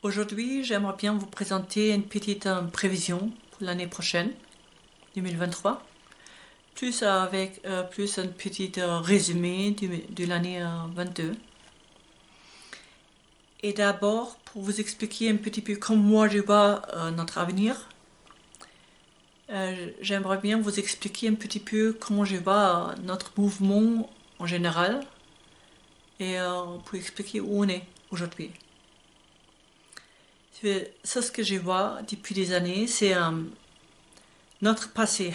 Aujourd'hui, j'aimerais bien vous présenter une petite prévision pour l'année prochaine, 2023, plus avec plus un petit résumé de l'année 22. Et d'abord, pour vous expliquer un petit peu comment moi je vois notre avenir, j'aimerais bien vous expliquer un petit peu comment je vois notre mouvement en général et pour expliquer où on est aujourd'hui. C'est ce que je vois depuis des années, c'est notre passé.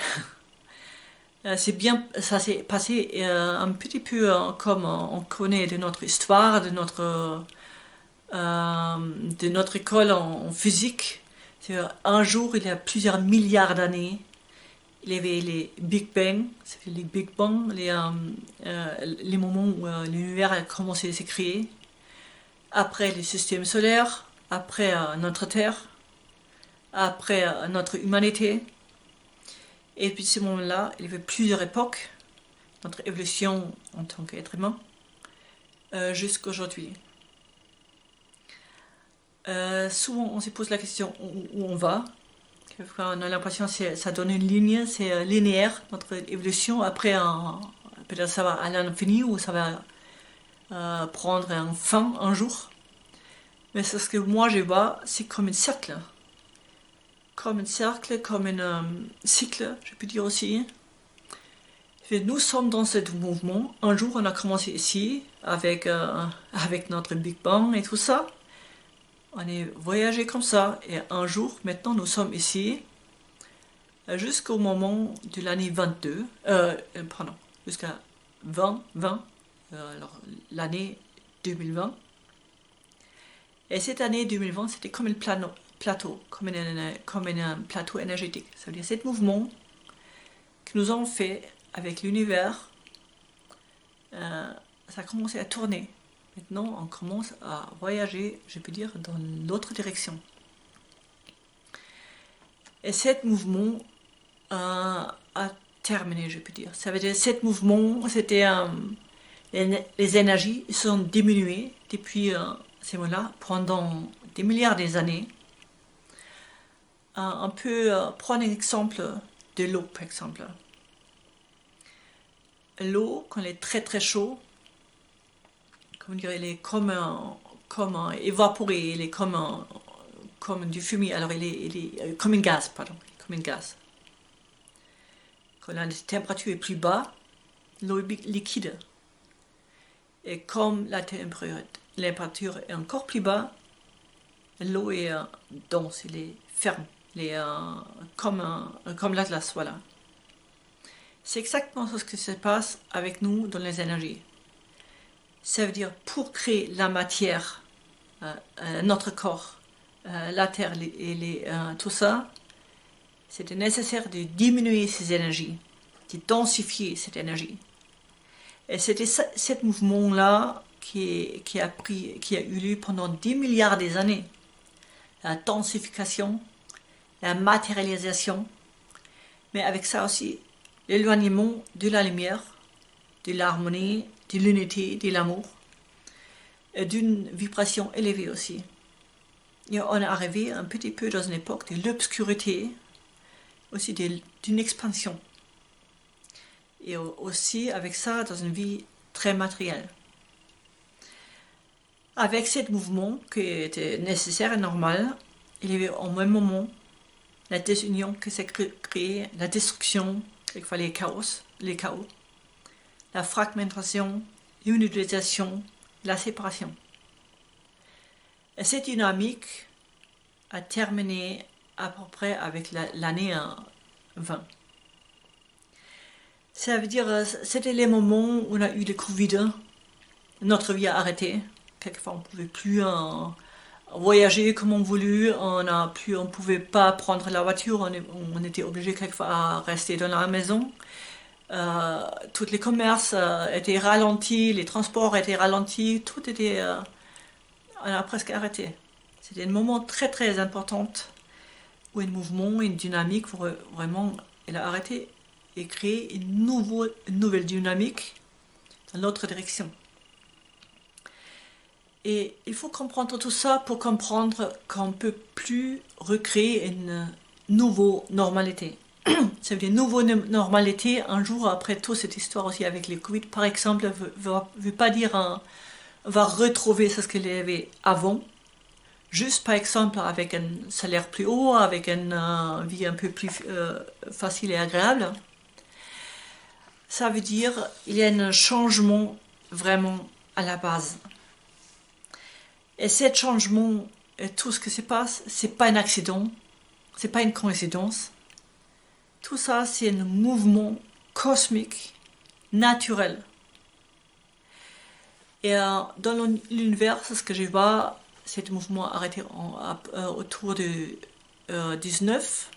C'est bien, ça s'est passé un petit peu comme on connaît de notre histoire, de notre école en physique. Un jour, il y a plusieurs milliards d'années, il y avait les Big Bang, c'est les Big Bang, les moments où l'univers a commencé à se créer. Après le système solaire, après notre Terre, après notre humanité. Et puis ce moment-là, il y avait plusieurs époques, notre évolution en tant qu'être humain, jusqu'à aujourd'hui. Souvent, on se pose la question où on va. On a l'impression que ça donne une ligne, c'est linéaire, notre évolution. Après, peut-être ça va à l'infini ou ça va prendre un fin un jour. Mais c'est ce que moi je vois, c'est comme un cercle. Comme un cercle, comme un cycle, je peux dire aussi. Et nous sommes dans ce mouvement. Un jour, on a commencé ici avec notre Big Bang et tout ça. On est voyagé comme ça. Et un jour, maintenant, nous sommes ici jusqu'au moment de l'année 22. Pardon, jusqu'à 2020. Alors, l'année 2020. Et cette année 2020, c'était comme un plateau, comme un plateau énergétique. Ça veut dire ce mouvement que nous avons fait avec l'univers, ça a commencé à tourner. Maintenant, on commence à voyager, je peux dire, dans l'autre direction. Et ce mouvement a terminé, je peux dire. Ça veut dire, ce mouvement, c'était les énergies sont diminuées depuis ces moments-là pendant des milliards d'années. On peut prendre un exemple de l'eau, par exemple. L'eau, quand elle est très très chaude, comment dire, elle est comme évaporée, elle est comme du fumier, alors il est comme un gaz, pardon, comme un gaz. Quand la température est plus bas, l'eau est liquide. Et comme la température est encore plus bas, l'eau est dense, elle est ferme, elle est comme la glace, voilà. C'est exactement ce qui se passe avec nous dans les énergies. Ça veut dire pour créer la matière, notre corps, la terre et tout ça, c'était nécessaire de diminuer ces énergies, de densifier cette énergie. Et c'était ce mouvement-là qui a eu lieu pendant 10 milliards d'années. La densification, la matérialisation, mais avec ça aussi l'éloignement de la lumière, de l'harmonie, de l'unité, de l'amour, et d'une vibration élevée aussi. Et on est arrivé un petit peu dans une époque de l'obscurité, aussi d'une expansion. Et aussi avec ça dans une vie très matérielle. Avec ce mouvement qui était nécessaire et normal, il y avait au même moment la désunion qui s'est créée, la destruction, quelquefois les chaos, la fragmentation, l'unification, la séparation. Et cette dynamique a terminé à peu près avec l'année 20. Ça veut dire, c'était les moments où on a eu le Covid, notre vie a arrêté. Quelquefois, on ne pouvait plus voyager comme on voulait, on pouvait pas prendre la voiture, on était obligé quelquefois à rester dans la maison. Tous les commerces étaient ralentis, les transports étaient ralentis, tout était, on a presque arrêté. C'était un moment très très important où un mouvement, une dynamique, vraiment, elle a arrêté et créé une nouvelle dynamique dans l'autre direction. Et il faut comprendre tout ça pour comprendre qu'on ne peut plus recréer une nouvelle normalité. Ça veut dire nouvelle normalité, un jour après toute cette histoire aussi avec les Covid, par exemple, ne veut pas dire on va retrouver ce qu'il y avait avant. Juste par exemple avec un salaire plus haut, avec une vie un peu plus facile et agréable. Ça veut dire il y a un changement vraiment à la base. Et ce changement et tout ce qui se passe, c'est pas un accident, c'est pas une coïncidence. Tout ça, c'est un mouvement cosmique, naturel. Et dans l'univers, ce que je vois, c'est un mouvement arrêté autour de 19,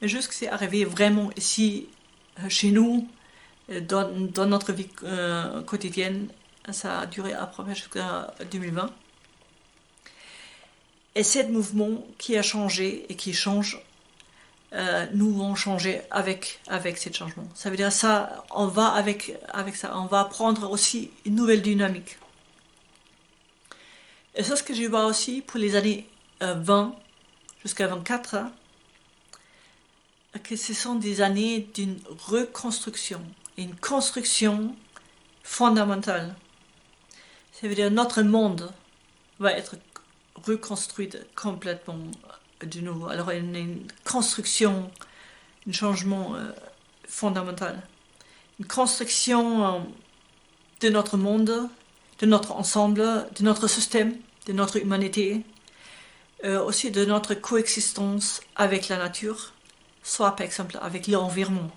et jusqu'à c'est arrivé vraiment ici, chez nous, dans notre vie quotidienne. Ça a duré à peu près jusqu'à 2020. Et ce mouvement qui a changé et qui change, nous vont changer avec ce changement. Ça veut dire ça, on va avec ça, on va prendre aussi une nouvelle dynamique. Et c'est ce que je vois aussi pour les années 20 jusqu'à 24, hein, que ce sont des années d'une reconstruction, une construction fondamentale. Ça veut dire notre monde va être reconstruit complètement de nouveau. Alors il y a une construction, un changement fondamental. Une construction de notre monde, de notre ensemble, de notre système, de notre humanité, aussi de notre coexistence avec la nature, soit par exemple avec l'environnement.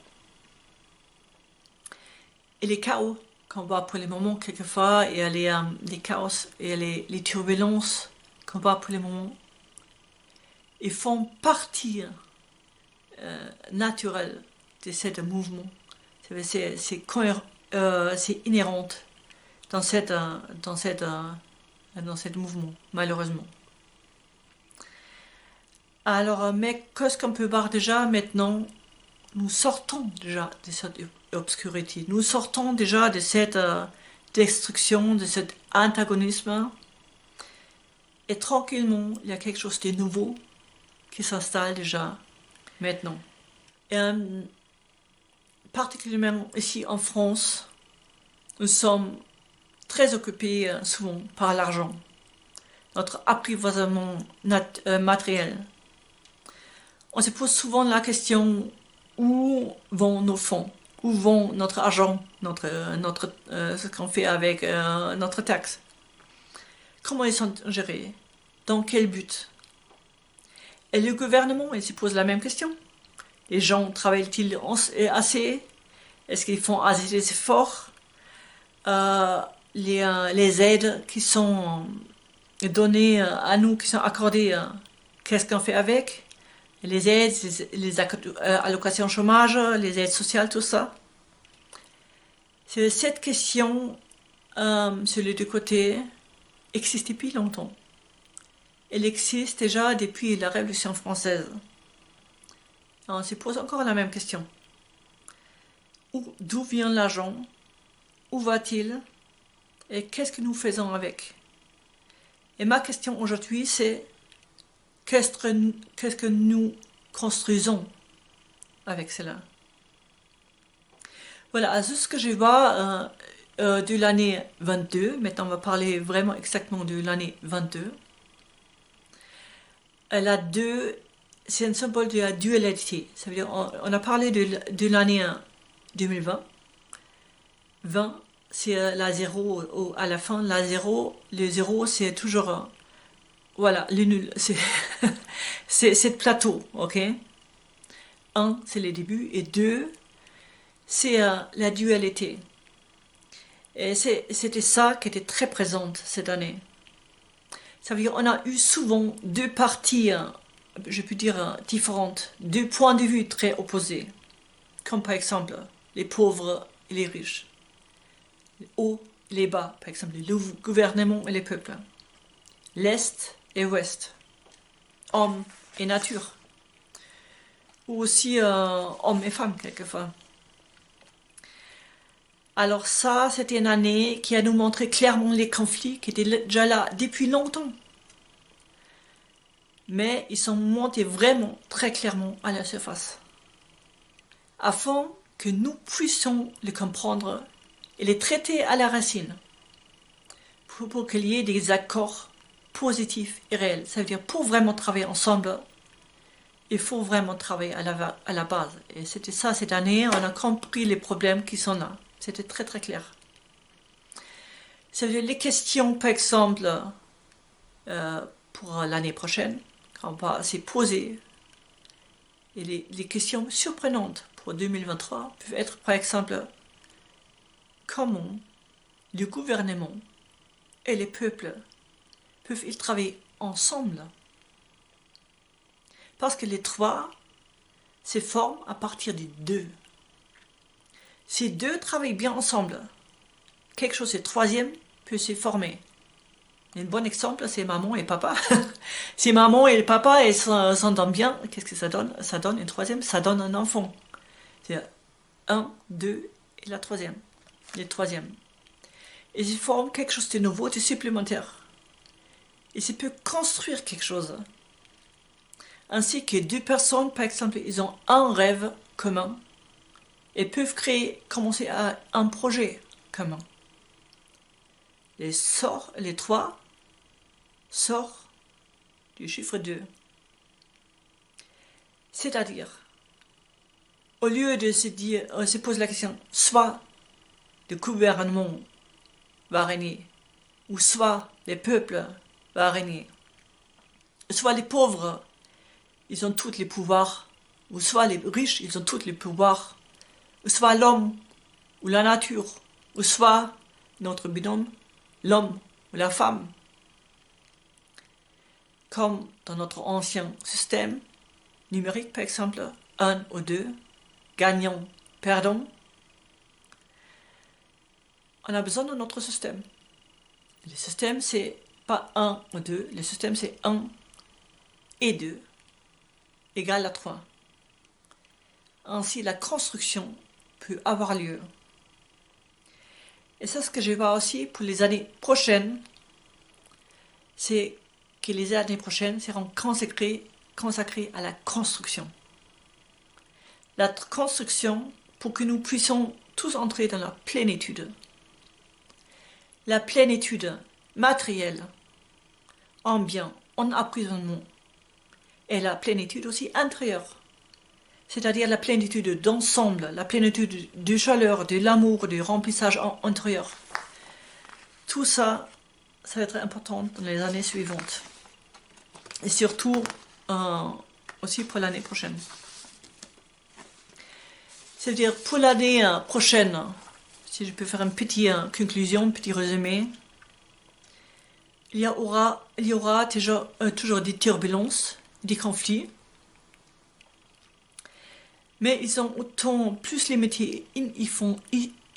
Et les chaos qu'on voit pour les moments quelquefois, et les chaos et les turbulences qu'on voit pour les moments, ils font partie naturelle de ce mouvement. C'est inhérent dans ce mouvement, malheureusement. Alors, mais qu'est-ce qu'on peut voir déjà maintenant? Nous sortons déjà de cette obscurité. Nous sortons déjà de cette destruction, de cet antagonisme. Et tranquillement, il y a quelque chose de nouveau qui s'installe déjà maintenant. Et, particulièrement ici en France, nous sommes très occupés souvent par l'argent, notre apprivoisement matériel. On se pose souvent la question où vont nos fonds, où vont notre argent, ce qu'on fait avec notre taxe. Comment ils sont gérés? Dans quel but? Et le gouvernement, il se pose la même question. Les gens travaillent-ils assez? Est-ce qu'ils font assez d'efforts? Les aides qui sont données à nous, qui sont accordées, qu'est-ce qu'on fait avec? Les aides, les allocations chômage, les aides sociales, tout ça. Cette question, sur les deux côtés, existe depuis longtemps. Elle existe déjà depuis la Révolution française. On se pose encore la même question. D'où vient l'argent? Où va-t-il? Et qu'est-ce que nous faisons avec? Et ma question aujourd'hui, c'est qu'est-ce que nous construisons avec cela? Voilà, c'est ce que je vois de l'année 22. Maintenant, on va parler vraiment exactement de l'année 22. La 2, c'est un symbole de la dualité. Ça veut dire, on a parlé de l'année 2020. 20, c'est la 0 à la fin. La 0, le 0, c'est toujours... voilà, le nul. C'est le plateau, ok? 1, c'est les débuts. Et 2, c'est la dualité. Et c'était ça qui était très présente cette année. Ça veut dire qu'on a eu souvent deux parties, je peux dire, différentes, deux points de vue très opposés. Comme par exemple les pauvres et les riches. Les hauts et les bas, par exemple le gouvernement et les peuples. L'Est et l'Ouest. Homme et nature. Ou aussi hommes et femmes quelquefois. Alors ça, c'était une année qui a nous montré clairement les conflits qui étaient déjà là depuis longtemps. Mais ils sont montés vraiment très clairement à la surface, afin que nous puissions les comprendre et les traiter à la racine, pour qu'il y ait des accords positifs et réels. Ça veut dire, pour vraiment travailler ensemble, il faut vraiment travailler à la base. Et c'était ça cette année, on a compris les problèmes qui sont là. C'était très très clair. Ça veut dire les questions, par exemple, pour l'année prochaine, quand on va s'y poser, et les questions surprenantes pour 2023 peuvent être, par exemple, comment le gouvernement et les peuples peuvent-ils travailler ensemble? Parce que les trois se forment à partir des deux. Ces deux travaillent bien ensemble. Quelque chose de troisième peut se former. Un bon exemple, c'est maman et papa. Si maman et papa s'entendent bien, qu'est-ce que ça donne? Ça donne une troisième, ça donne un enfant. C'est un, deux et la troisième. Le troisième. Et ils forment quelque chose de nouveau, de supplémentaire. Et ça peut construire quelque chose. Ainsi que deux personnes, par exemple, ils ont un rêve commun et peuvent commencer un projet commun. Les trois sortent du chiffre 2. C'est-à-dire, au lieu de se poser la question, soit le gouvernement va régner, ou soit les peuples vont régner, soit les pauvres, ils ont tous les pouvoirs, ou soit les riches, ils ont tous les pouvoirs, ou soit l'homme, ou la nature, ou soit notre binôme, l'homme ou la femme. Comme dans notre ancien système numérique, par exemple, 1 ou 2, gagnant, perdant, on a besoin de notre système. Le système, c'est pas 1 ou 2, le système, c'est 1 et 2 égale à 3. Ainsi, la construction peut avoir lieu. Et ça, ce que je vais voir aussi pour les années prochaines, c'est que les années prochaines seront consacrées à la construction. La construction pour que nous puissions tous entrer dans la plénitude. La plénitude matérielle, en bien, en emprisonnement, et la plénitude aussi intérieure. C'est-à-dire la plénitude d'ensemble, la plénitude de chaleur, de l'amour, du remplissage intérieur. Tout ça, ça va être important dans les années suivantes. Et surtout, aussi pour l'année prochaine. C'est-à-dire, pour l'année prochaine, si je peux faire une petite conclusion, un petit résumé, il y aura toujours des turbulences, des conflits, mais ils sont autant plus limités,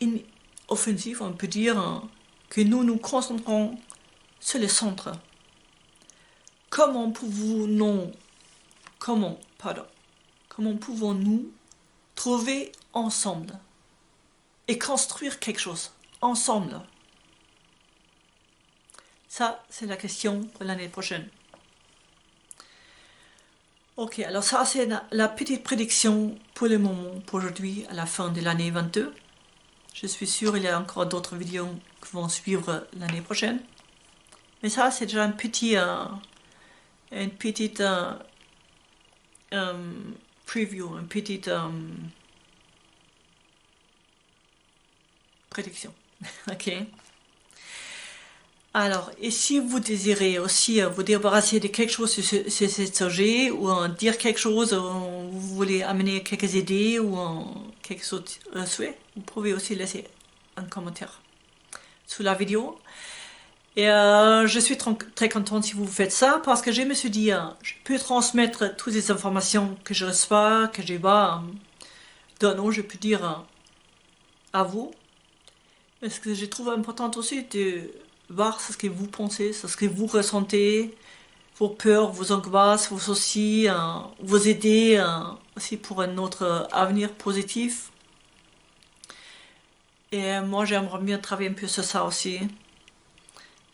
inoffensifs, on peut dire, que nous nous concentrons sur le centre. Comment pouvons-nous trouver ensemble et construire quelque chose ensemble? Ça, c'est la question pour l'année prochaine. Ok, alors ça, c'est la petite prédiction pour le moment, pour aujourd'hui, à la fin de l'année 22. Je suis sûre qu'il y a encore d'autres vidéos qui vont suivre l'année prochaine. Mais ça, c'est déjà une petite preview, une petite prédiction. Ok. Alors, et si vous désirez aussi vous débarrasser de quelque chose sur ce sujet, ou dire quelque chose, ou vous voulez amener quelques idées, ou quelques autres souhaits, vous pouvez aussi laisser un commentaire sous la vidéo. Et je suis très contente si vous faites ça, parce que je me suis dit, je peux transmettre toutes les informations que je reçois, que je vais donner, je peux dire, à vous. Parce que je trouve important aussi de voir ce que vous pensez, ce que vous ressentez, vos peurs, vos angoisses, vos soucis, vos idées aussi pour un autre avenir positif. Et moi, j'aimerais bien travailler un peu sur ça aussi.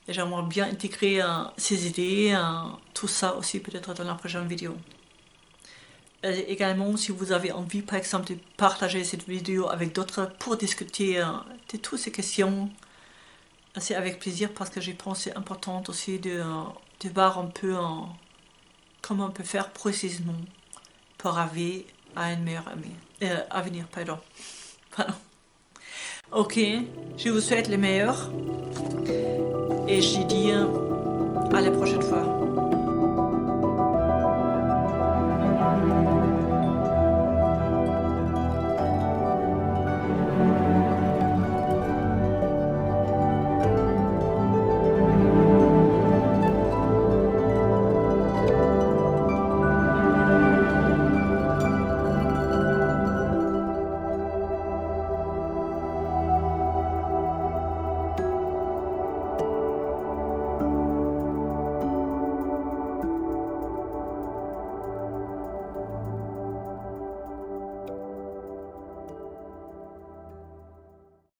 Et j'aimerais bien intégrer ces idées, tout ça aussi peut-être dans la prochaine vidéo. Et également, si vous avez envie, par exemple, de partager cette vidéo avec d'autres pour discuter de toutes ces questions, c'est avec plaisir parce que je pense que c'est important aussi de voir un peu comment on peut faire précisément pour arriver à un meilleur avenir. Pardon. Pardon. Ok, je vous souhaite le meilleur et je dis